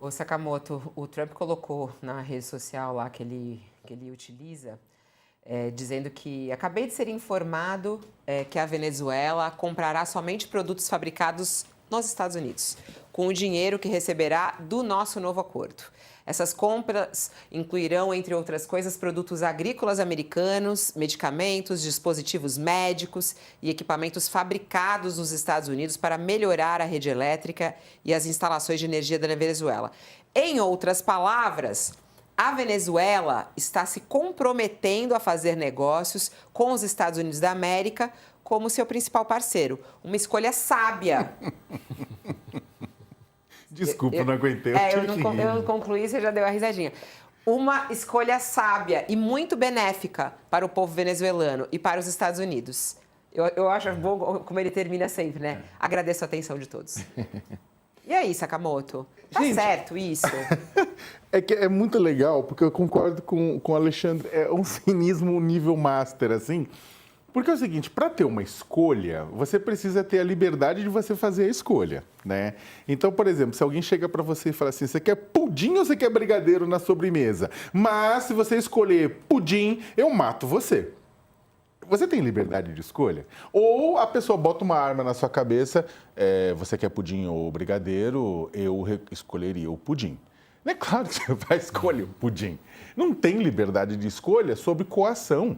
O Sakamoto, o Trump colocou na rede social lá que ele utiliza, dizendo que acabei de ser informado que a Venezuela comprará somente produtos fabricados nos Estados Unidos, com o dinheiro que receberá do nosso novo acordo. Essas compras incluirão, entre outras coisas, produtos agrícolas americanos, medicamentos, dispositivos médicos e equipamentos fabricados nos Estados Unidos para melhorar a rede elétrica e as instalações de energia da Venezuela. Em outras palavras, a Venezuela está se comprometendo a fazer negócios com os Estados Unidos da América como seu principal parceiro. Uma escolha sábia. Desculpa, não aguentei. Eu concluí, você já deu a risadinha. Uma escolha sábia e muito benéfica para o povo venezuelano e para os Estados Unidos. Eu acho bom como ele termina sempre, né? Agradeço a atenção de todos. E aí, Sakamoto? Tá certo isso? É que é muito legal, porque eu concordo com o Alexandre. É um cinismo nível master, assim. Porque é o seguinte, para ter uma escolha, você precisa ter a liberdade de você fazer a escolha, né? Então, por exemplo, se alguém chega para você e fala assim, você quer pudim ou você quer brigadeiro na sobremesa? Mas se você escolher pudim, eu mato você. Você tem liberdade de escolha? Ou a pessoa bota uma arma na sua cabeça, você quer pudim ou brigadeiro, eu escolheria o pudim. Não é claro que você vai escolher o pudim. Não tem liberdade de escolha sob coação.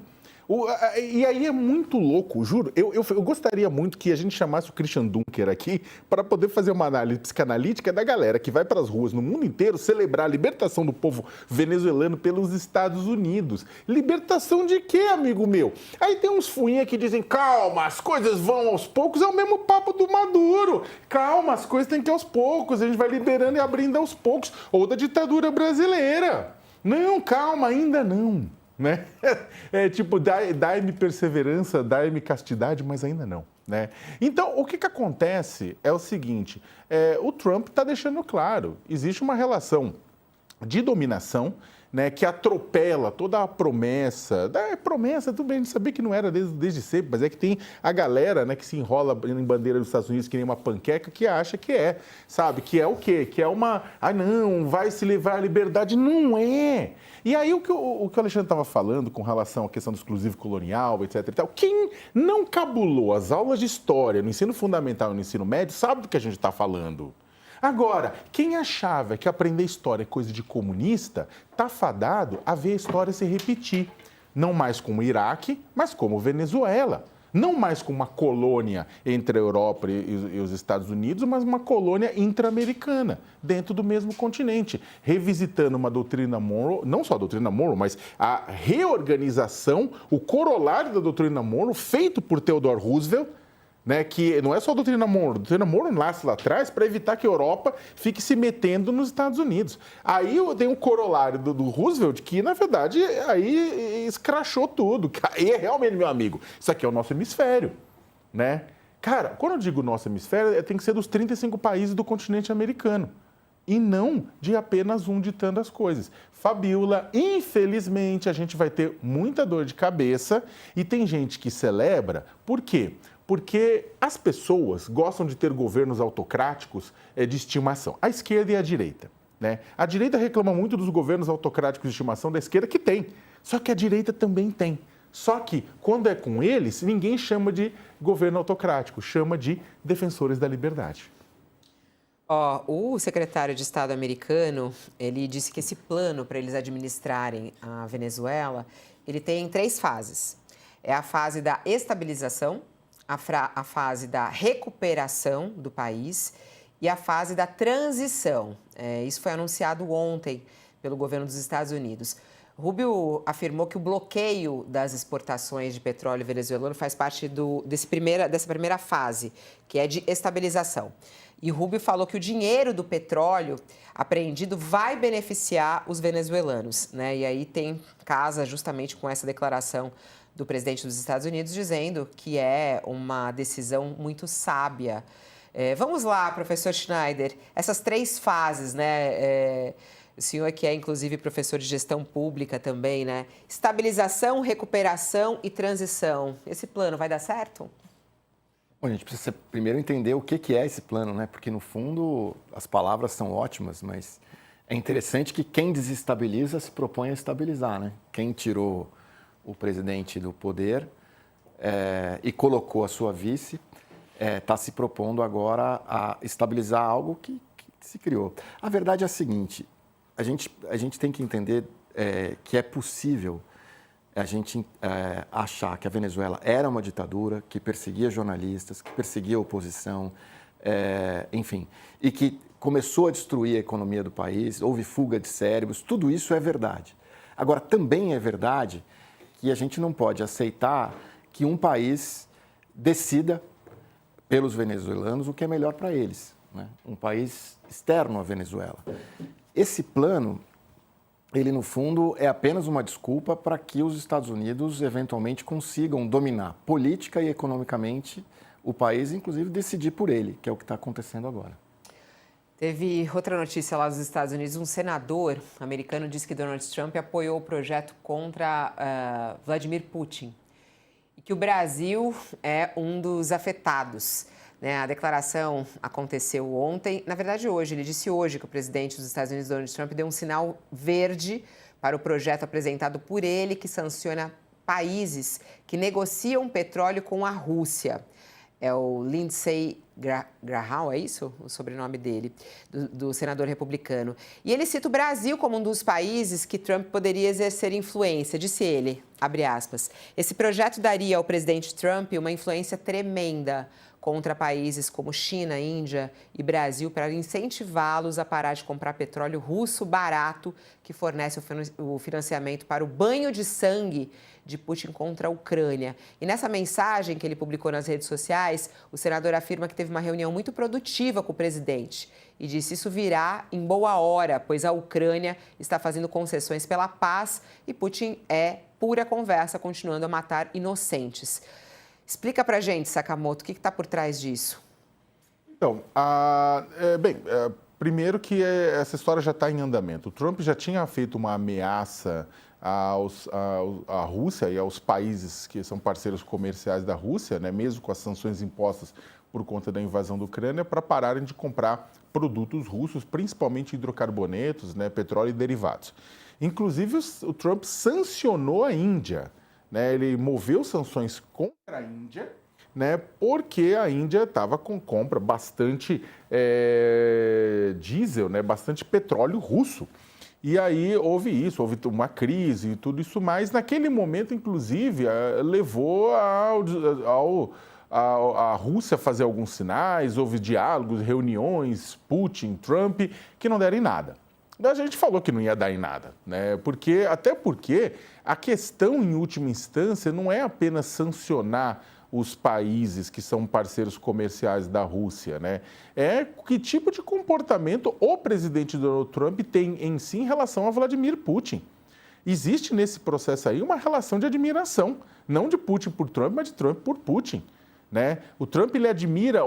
E aí é muito louco, juro. Eu gostaria muito que a gente chamasse o Christian Dunker aqui para poder fazer uma análise psicanalítica da galera que vai para as ruas no mundo inteiro celebrar a libertação do povo venezuelano pelos Estados Unidos. Libertação de quê, amigo meu? Aí tem uns fuinha que dizem, calma, as coisas vão aos poucos, é o mesmo papo do Maduro. Calma, as coisas têm que ir aos poucos, a gente vai liberando e abrindo aos poucos. Ou da ditadura brasileira. Não, calma, ainda não. Né? É tipo, dai-me perseverança, dai-me castidade, mas ainda não. Né? Então, o que acontece é o seguinte, o Trump está deixando claro, existe uma relação de dominação, né, que atropela toda a promessa. Promessa, tudo bem, a gente sabia que não era desde sempre, mas é que tem a galera, né, que se enrola em bandeira dos Estados Unidos que nem uma panqueca que acha que sabe? Que é o quê? Que é uma... não, vai se levar à liberdade. Não é! E aí o que o Alexandre estava falando com relação à questão do exclusivo colonial, etc. e tal, quem não cabulou as aulas de história no ensino fundamental e no ensino médio sabe do que a gente está falando. Agora, quem achava que aprender história é coisa de comunista, está fadado a ver a história se repetir. Não mais como o Iraque, mas como Venezuela. Não mais como uma colônia entre a Europa e os Estados Unidos, mas uma colônia intra-americana, dentro do mesmo continente, revisitando uma doutrina Monroe, não só a doutrina Monroe, mas a reorganização, o corolário da doutrina Monroe, feito por Theodore Roosevelt, né, que não é só a doutrina Monroe nasce lá atrás para evitar que a Europa fique se metendo nos Estados Unidos. Aí tem um corolário do Roosevelt que, na verdade, aí escrachou tudo. E é realmente, meu amigo, isso aqui é o nosso hemisfério, né? Cara, quando eu digo nosso hemisfério, tem que ser dos 35 países do continente americano. E não de apenas um ditando as coisas. Fabiola, infelizmente, a gente vai ter muita dor de cabeça e tem gente que celebra. Por quê? Porque as pessoas gostam de ter governos autocráticos de estimação, a esquerda e a direita. Né? A direita reclama muito dos governos autocráticos de estimação da esquerda, que tem, só que a direita também tem. Só que, quando é com eles, ninguém chama de governo autocrático, chama de defensores da liberdade. O secretário de Estado americano, ele disse que esse plano para eles administrarem a Venezuela, ele tem 3 fases. É a fase da estabilização, a fase da recuperação do país e a fase da transição. Isso foi anunciado ontem pelo governo dos Estados Unidos. Rubio afirmou que o bloqueio das exportações de petróleo venezuelano faz parte dessa primeira fase, que é de estabilização. E Rubio falou que o dinheiro do petróleo apreendido vai beneficiar os venezuelanos, né? E aí casa justamente com essa declaração do presidente dos Estados Unidos, dizendo que é uma decisão muito sábia. Vamos lá, professor Schneider, essas 3 fases, né? O senhor que é, inclusive, professor de gestão pública também, né? Estabilização, recuperação e transição. Esse plano vai dar certo? Bom, a gente precisa primeiro entender o que é esse plano, né? Porque, no fundo, as palavras são ótimas, mas é interessante que quem desestabiliza se propõe a estabilizar, né? Quem tirou o presidente do poder e colocou a sua vice está se propondo agora a estabilizar algo que se criou. A verdade é a seguinte, a gente tem que entender que é possível a gente achar que a Venezuela era uma ditadura, que perseguia jornalistas, que perseguia a oposição, enfim, e que começou a destruir a economia do país, houve fuga de cérebros, tudo isso é verdade. Agora, também é verdade que a gente não pode aceitar que um país decida pelos venezuelanos o que é melhor para eles, né? Um país externo à Venezuela. Esse plano, ele no fundo é apenas uma desculpa para que os Estados Unidos eventualmente consigam dominar política e economicamente o país, inclusive decidir por ele, que é o que está acontecendo agora. Teve outra notícia lá dos Estados Unidos. Um senador americano disse que Donald Trump apoiou o projeto contra Vladimir Putin e que o Brasil é um dos afetados, né? A declaração aconteceu ontem, na verdade hoje. Ele disse hoje que o presidente dos Estados Unidos, Donald Trump, deu um sinal verde para o projeto apresentado por ele, que sanciona países que negociam petróleo com a Rússia. É o Lindsey Graham, é isso? O sobrenome dele, do senador republicano. E ele cita o Brasil como um dos países que Trump poderia exercer influência. Disse ele, abre aspas, esse projeto daria ao presidente Trump uma influência tremenda contra países como China, Índia e Brasil para incentivá-los a parar de comprar petróleo russo barato que fornece o financiamento para o banho de sangue de Putin contra a Ucrânia. E nessa mensagem que ele publicou nas redes sociais, o senador afirma que teve uma reunião muito produtiva com o presidente e disse isso virá em boa hora, pois a Ucrânia está fazendo concessões pela paz e Putin é pura conversa, continuando a matar inocentes. Explica pra gente, Sakamoto, o que está por trás disso? Então, primeiro que essa história já está em andamento. O Trump já tinha feito uma ameaça à Rússia e aos países que são parceiros comerciais da Rússia, né, mesmo com as sanções impostas por conta da invasão da Ucrânia, para pararem de comprar produtos russos, principalmente hidrocarbonetos, né, petróleo e derivados. Inclusive, o Trump sancionou a Índia, né, ele moveu sanções contra a Índia, né, porque a Índia estava compra bastante diesel, né, bastante petróleo russo. E aí houve uma crise e tudo isso mais. Naquele momento, inclusive, levou a Rússia a fazer alguns sinais, houve diálogos, reuniões, Putin, Trump, que não deram em nada. A gente falou que não ia dar em nada, né? Até porque a questão, em última instância, não é apenas sancionar os países que são parceiros comerciais da Rússia, né? É que tipo de comportamento o presidente Donald Trump tem em si em relação a Vladimir Putin. Existe nesse processo aí uma relação de admiração, não de Putin por Trump, mas de Trump por Putin, né? O Trump, ele admira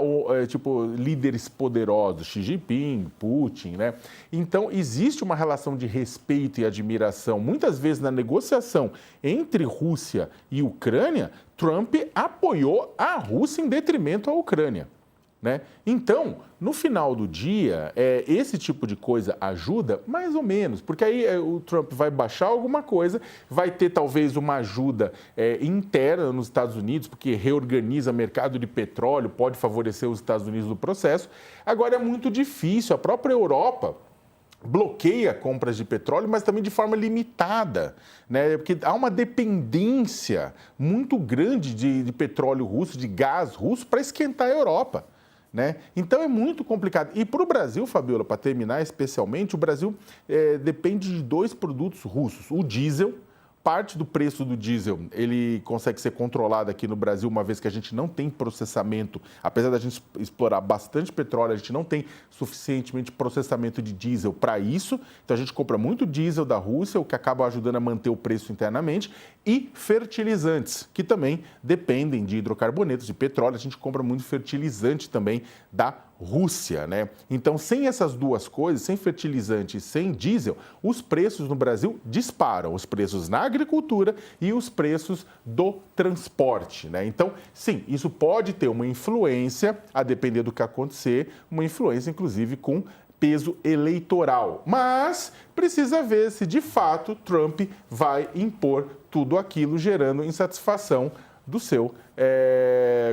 líderes poderosos, Xi Jinping, Putin, né? Então, existe uma relação de respeito e admiração. Muitas vezes, na negociação entre Rússia e Ucrânia, Trump apoiou a Rússia em detrimento à Ucrânia, né? Então, no final do dia, esse tipo de coisa ajuda mais ou menos, porque aí o Trump vai baixar alguma coisa, vai ter talvez uma ajuda interna nos Estados Unidos, porque reorganiza o mercado de petróleo, pode favorecer os Estados Unidos no processo. Agora é muito difícil, a própria Europa bloqueia compras de petróleo, mas também de forma limitada, né? Porque há uma dependência muito grande de petróleo russo, de gás russo, para esquentar a Europa, né? Então é muito complicado. E para o Brasil, Fabiola, para terminar especialmente, o Brasil depende de dois produtos russos. O diesel, parte do preço do diesel, ele consegue ser controlado aqui no Brasil, uma vez que a gente não tem processamento, apesar da gente explorar bastante petróleo, a gente não tem suficientemente processamento de diesel para isso, então a gente compra muito diesel da Rússia, o que acaba ajudando a manter o preço internamente, e fertilizantes, que também dependem de hidrocarbonetos, de petróleo, a gente compra muito fertilizante também da Rússia, né? Então, sem essas duas coisas, sem fertilizante e sem diesel, os preços no Brasil disparam, os preços na agricultura e os preços do transporte, né? Então, sim, isso pode ter uma influência, a depender do que acontecer, uma influência, inclusive, com peso eleitoral. Mas precisa ver se, de fato, Trump vai impor tudo aquilo, gerando insatisfação do seu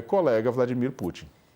colega Vladimir Putin.